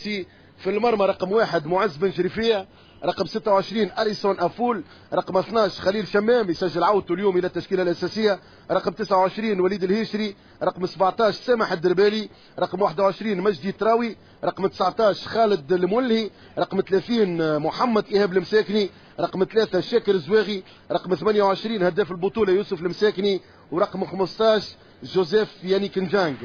في المرمى رقم 1 معز بن شريفية، رقم 26 أليسون أفول، رقم 12 خليل شمام يسجل عودته اليوم إلى التشكيلة الأساسية، رقم 29 وليد الهيشري، رقم 17 سامح الدربالي، رقم 21 مجدي تراوي، رقم 19 خالد المولهي، رقم 30 محمد إيهاب المساكني، رقم 3 شاكر الزواغي، رقم 28 هداف البطولة يوسف المساكني، ورقم 15 جوزيف يانيك نجانج.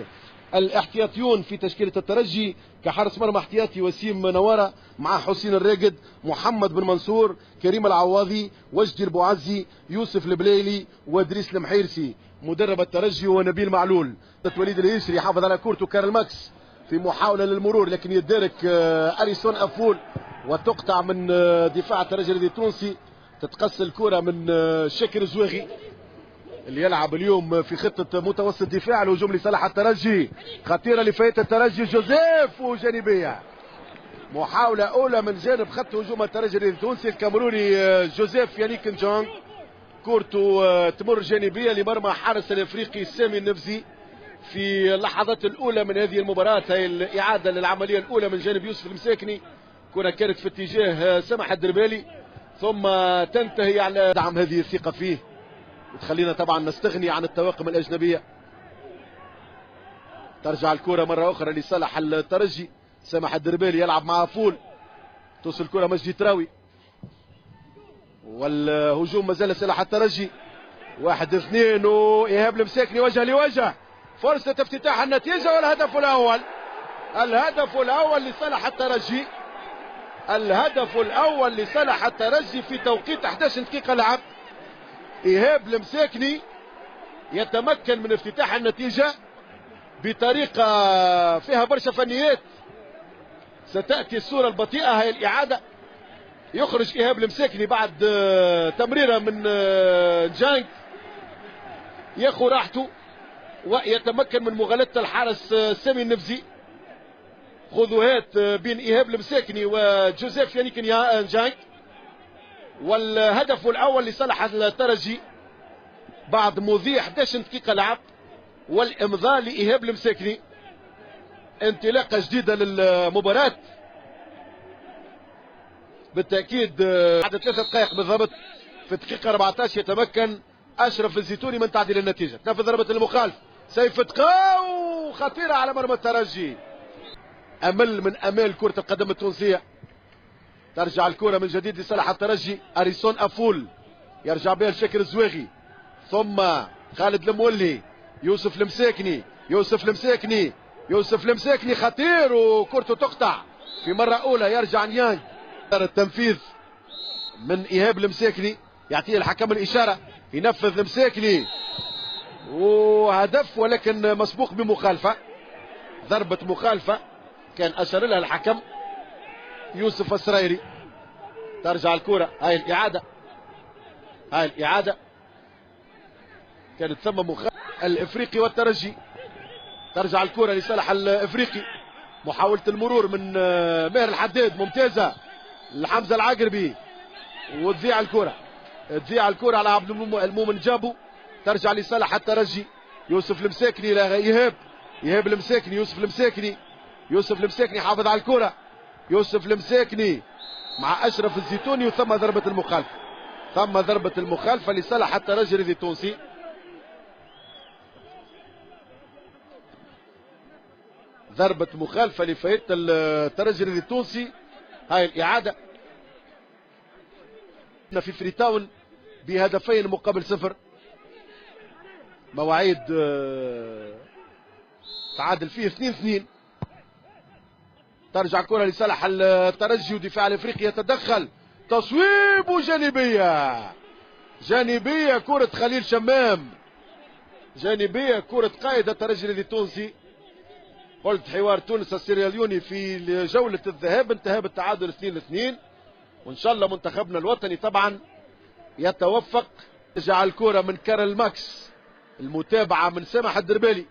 الاحتياطيون في تشكيلة الترجي كحارس مرمى احتياطي وسيم نوارة مع حسين الراقد، محمد بن منصور، كريم العواضي، وجدي البوعزي، يوسف البليلي، وادريس المحيرسي. مدرب الترجي هو نبيل معلول. وليد اليسري يحافظ على كورته كارل ماكس في محاولة للمرور لكن يدارك أليسون أفول وتقطع من دفاع الترجي التونسي. تتقص الكرة من شاكر الزواغي اللي يلعب اليوم في خطة متوسط دفاع. الهجوم لصالح الترجي، خطيرة لفايت الترجي جوزيف وجانبية. محاولة أولى من جانب خط هجوم الترجي التونسي الكاميروني جوزيف يانيك نجونغ، كورته تمر جانبية لمرمى حارس الافريقي سامي النفزي في اللحظات الأولى من هذه المباراة. هي الإعادة للعملية الأولى من جانب يوسف المساكني، كرة كانت في اتجاه سمح الدربالي ثم تنتهي على دعم هذه الثقة فيه وتخلينا طبعا نستغني عن الطواقم الأجنبية. ترجع الكرة مرة أخرى لصالح الترجي، سمح الدربالي يلعب مع فول، توصل الكرة مجدي تراوي والهجوم ما زال لصالح الترجي. 1-2 وإيهاب المساكني وجه لوجه، فرصة افتتاح النتيجة والهدف الأول. الهدف الأول لصالح الترجي، الهدف الأول لصالح الترجي في توقيت 11 دقيقة لعب. إيهاب المساكني يتمكن من افتتاح النتيجة بطريقة فيها برشا فنيات. ستأتي الصورة البطيئة، هي الإعادة. يخرج إيهاب المساكني بعد تمريرة من جانك، ياخذ راحته ويتمكن من مغالطة الحارس سامي النفزي. خذوهات بين إيهاب المساكني وجوزيف يانيك نجانك، والهدف الأول لصالح الترجي بعد مضي 11 دقيقة لعب والإمضاء لإيهاب المساكني. انطلاقة جديدة للمباراة بالتأكيد. بعد 3 دقائق بالضبط في الدقيقة 14 يتمكن أشرف الزيتوني من تعديل النتيجة. تنفذ ضربة المخالف، سيف تقاو خطيرة على مرمى الترجي. أمل من أمال كرة القدم التونسية. ترجع الكرة من جديد لصالح الترجي، أريسون أفول يرجع بها لشاكر الزواغي ثم خالد المولي، يوسف المساكني، يوسف المساكني خطير وكرته تقطع في مرة أولى. يرجع نيانج، التنفيذ من إيهاب المساكني، يعطيه الحكم الإشارة، ينفذ المساكني وهدف ولكن مسبوق بمخالفة، ضربة مخالفة كان أشار لها الحكم يوسف السرايري. ترجع الكرة، هاي الإعادة، كانت ثم مخالفة الإفريقي والترجي. ترجع الكرة لصالح الإفريقي، محاولة المرور من ماهر الحداد ممتازة لحمزة العقربي وتضيع الكرة على عبد المؤمن جابو. ترجع لصالح الترجي، يوسف المساكني إلى إيهاب المساكني، يوسف المساكني حافظ على الكرة، يوسف المساكني مع أشرف الزيتوني وثم ضربة المخالفة لصالح الترجي التونسي. ضربة مخالفة لفائدة الترجي التونسي. هاي الإعادة في فريتاون بهدفين مقابل 0. مواعيد تعادل فيه 2-2. ترجع كرة لصالح الترجي ودفاع الافريقي يتدخل، تصويب جانبية كرة خليل شمام، جانبية كرة قائد الترجي التونسي. قلت حوار تونس السيراليوني في جولة الذهاب انتهى بالتعادل 2-2، وان شاء الله منتخبنا الوطني طبعا يتوفق. ترجع الكرة من كارل ماكس، المتابعة من سامح الدربالي،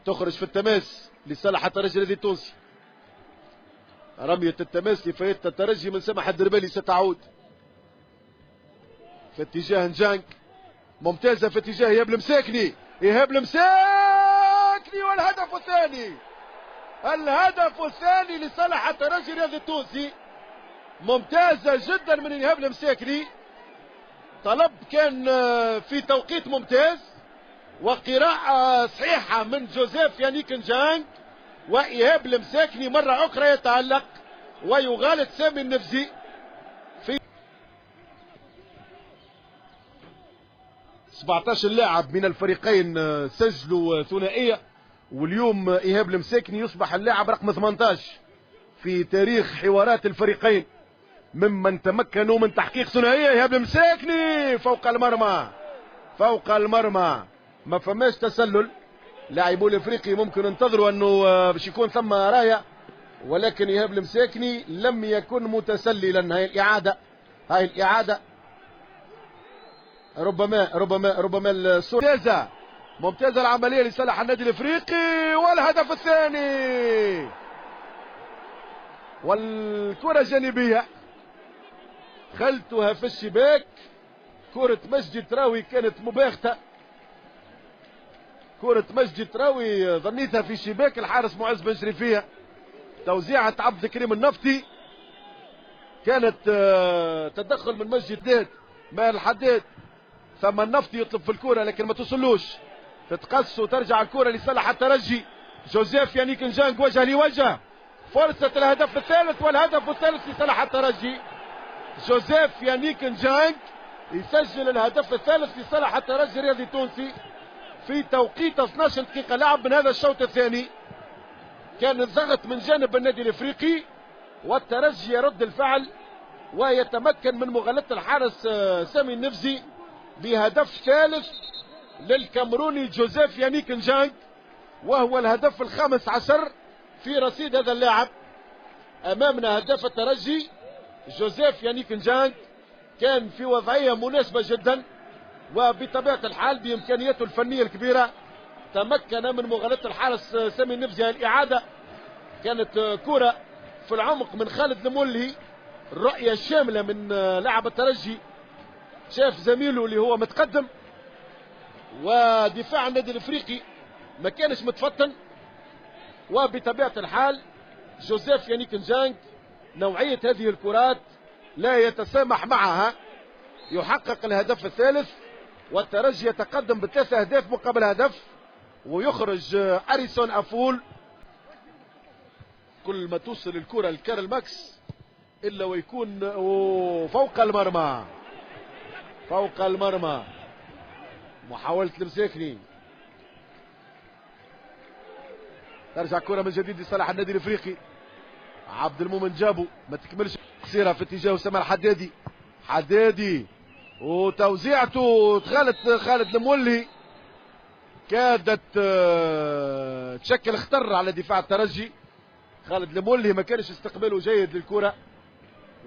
تخرج في التماس لصالح الترجي التونسي. رمية التماس لفائدة الترجي من سامح الدربالي ستعود في اتجاه نجانك، ممتازة في اتجاه إيهاب المساكني، والهدف الثاني. الهدف الثاني لصالح الترجي الرياضي التونسي. ممتازة جدا من إيهاب المساكني، طلب كان في توقيت ممتاز، وقراءة صحيحة من جوزيف يانيك نجانج، وإيهاب المساكني مرة أخرى يتألق ويغالط سامي النفزي. في 17 لاعب من الفريقين سجلوا ثنائية، واليوم إيهاب المساكني يصبح اللاعب رقم 18 في تاريخ حوارات الفريقين ممن تمكنوا من تحقيق ثنائية. إيهاب المساكني فوق المرمى، فوق المرمى، ما فماش تسلل. لاعبو الافريقي ممكن ينتظروا انه باش يكون ثم رايه، ولكن إيهاب المساكني لم يكن متسللا. هاي الإعادة ربما ممتازة، ممتازة العملية لصالح النادي الافريقي، والهدف الثاني والكرة جانبية خلتها في الشباك. كرة مجدي تراوي كانت مباغتة، كرة مجدي تراوي ظنيتها في شباك الحارس معز بن شريفية. توزيعة عبد الكريم النفطي كانت تدخل من مجدي مال الحداد، ثم النفطي يطلب في الكرة لكن ما توصلوش، تتقص وترجع الكرة لصالح الترجي. جوزيف يانيك نجانج وجه لوجه، فرصة الهدف الثالث، والهدف الثالث لصالح الترجي. جوزيف يانيك نجانج يسجل الهدف الثالث لصالح الترجي الرياضي التونسي في توقيت 12 دقيقة لعب من هذا الشوط الثاني. كان الضغط من جانب النادي الافريقي، والترجي يرد الفعل ويتمكن من مغالطة الحارس سامي النفزي بهدف ثالث للكامروني جوزيف يانيك نجانج، وهو الهدف ال15 في رصيد هذا اللاعب. امامنا هداف الترجي جوزيف يانيك نجانج، كان في وضعية مناسبة جدا، وبطبيعة الحال بإمكانياته الفنية الكبيرة تمكن من مغالطة الحارس سامي النفزي. الإعادة كانت كرة في العمق من خالد المولي، الرؤية الشاملة من لاعب الترجي، شاف زميله اللي هو متقدم، ودفاع النادي الافريقي ما كانش متفطن، وبطبيعة الحال جوزيف يانيك نجانج نوعية هذه الكرات لا يتسامح معها، يحقق الهدف الثالث، والترجي يتقدم ب3 أهداف مقابل هدف، ويخرج أريسون أفول. كل ما توصل الكرة لكارل ماكس إلا ويكون فوق المرمى، فوق المرمى. محاولة المساكني، ترجع كرة من جديد لصالح النادي الافريقي. عبد المؤمن جابو ما تكملش، قصيرة في اتجاه اسامه الحدادي، حدادي وتوزيعته تغلط خالد المولي، كادت تشكل خطر على دفاع الترجي. خالد المولي ما كانش استقباله جيد للكرة،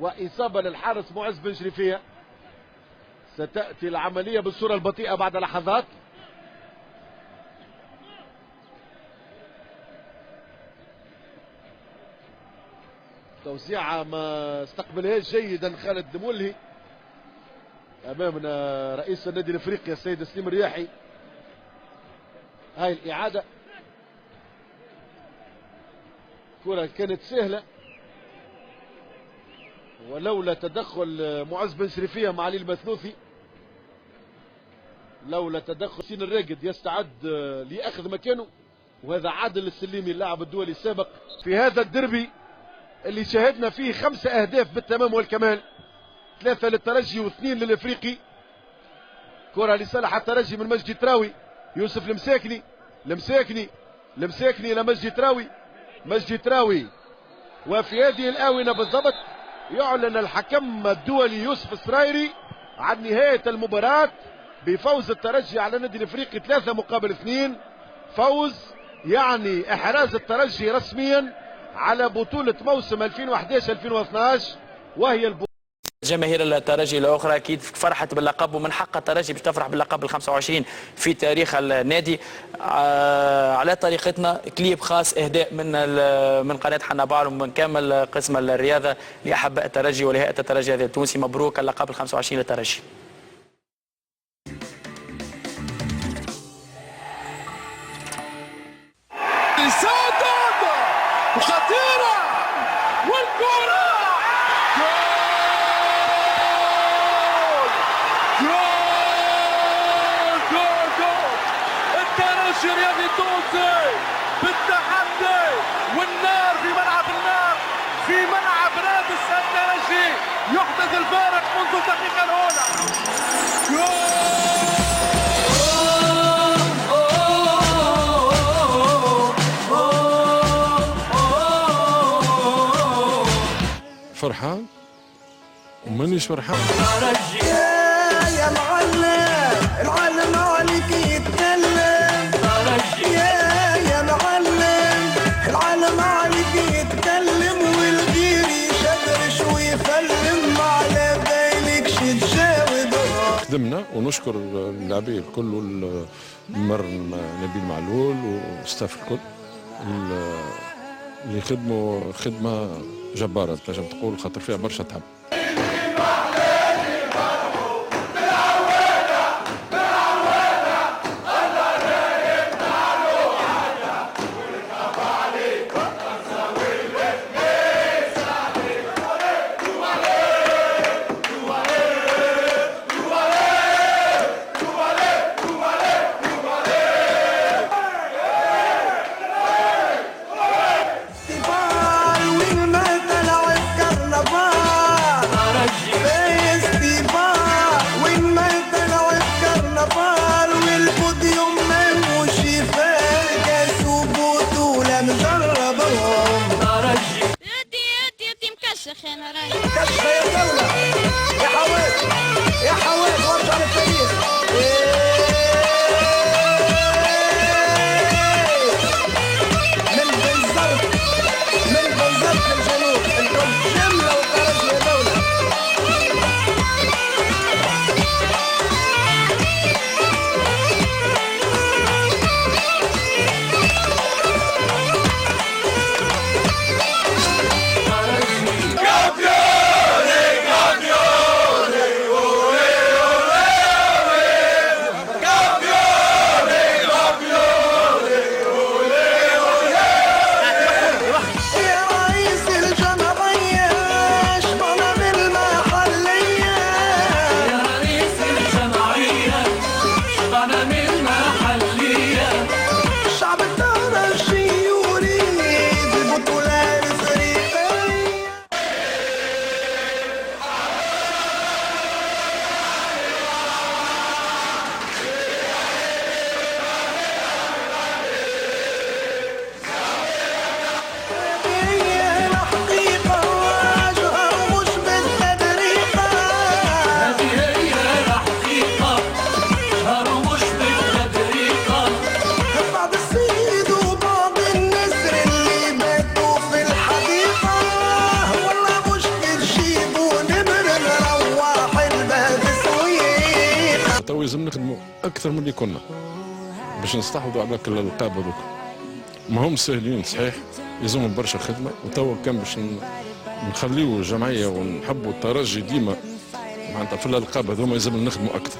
وإصابة للحارس معز بن شريفية. ستأتي العملية بالصورة البطيئة بعد لحظات. توزيعة ما استقبلهاش جيدا خالد المولي. أمامنا رئيس النادي الافريقي السيد سليم الرياحي. هاي الإعادة، كرة كانت سهلة، ولولا تدخل معز بن شريفية مع علي المثلوثي، لولا تدخل سين الراقد يستعد لأخذ مكانه، وهذا عادل السليمي اللاعب الدولي السابق في هذا الدربي اللي شاهدنا فيه 5 أهداف بالتمام والكمال، 3 للترجي و2 للافريقي. كرة لصالح الترجي من مجدي تراوي، يوسف المساكني، المساكني لمجدي تراوي، مجدي تراوي. وفي هذه الآونة بالضبط يعلن الحكم الدولي يوسف السرايري عن نهاية المباراة بفوز الترجي على النادي الافريقي 3 مقابل 2. فوز يعني احراز الترجي رسميا على بطولة موسم 2011-2012، وهي جماهير الترجي الاخرى اكيد فرحت باللقب، ومن حق الترجي باش تفرح باللقب ال25 في تاريخ النادي. على طريقتنا كليب خاص اهداء من قناه حنابال ومن كامل قسم الرياضه لاحباء الترجي ولهيئه الترجي التونسي. مبروك اللقب ال25 للترجي. يحدث الفارق منذ الدقيقة الأولى. فرحان ومانيش فرحان. يا معلم العالم عليك يتكلم. يا معلم العالم عليك يتكلم والغير يشدرش ويفلم ما على بالكش تجاوب. خدمنا ونشكر اللاعبين الكل المرن نبيل معلول والستاف الكل اللي خدموا خدمه جباره تنجم تقول خاطر فيها برشا تعب. لازم نخدموا اكثر من اللي كنا باش نستحوذوا على كل الالقاب هذوك. ما هم ساهلين صحيح، يلزمهم برشا خدمه، وتوا كان باش نخليوا الجمعيه ونحبوا الترجي ديما معناتها في الالقاب هذوما يلزم نخدموا اكثر.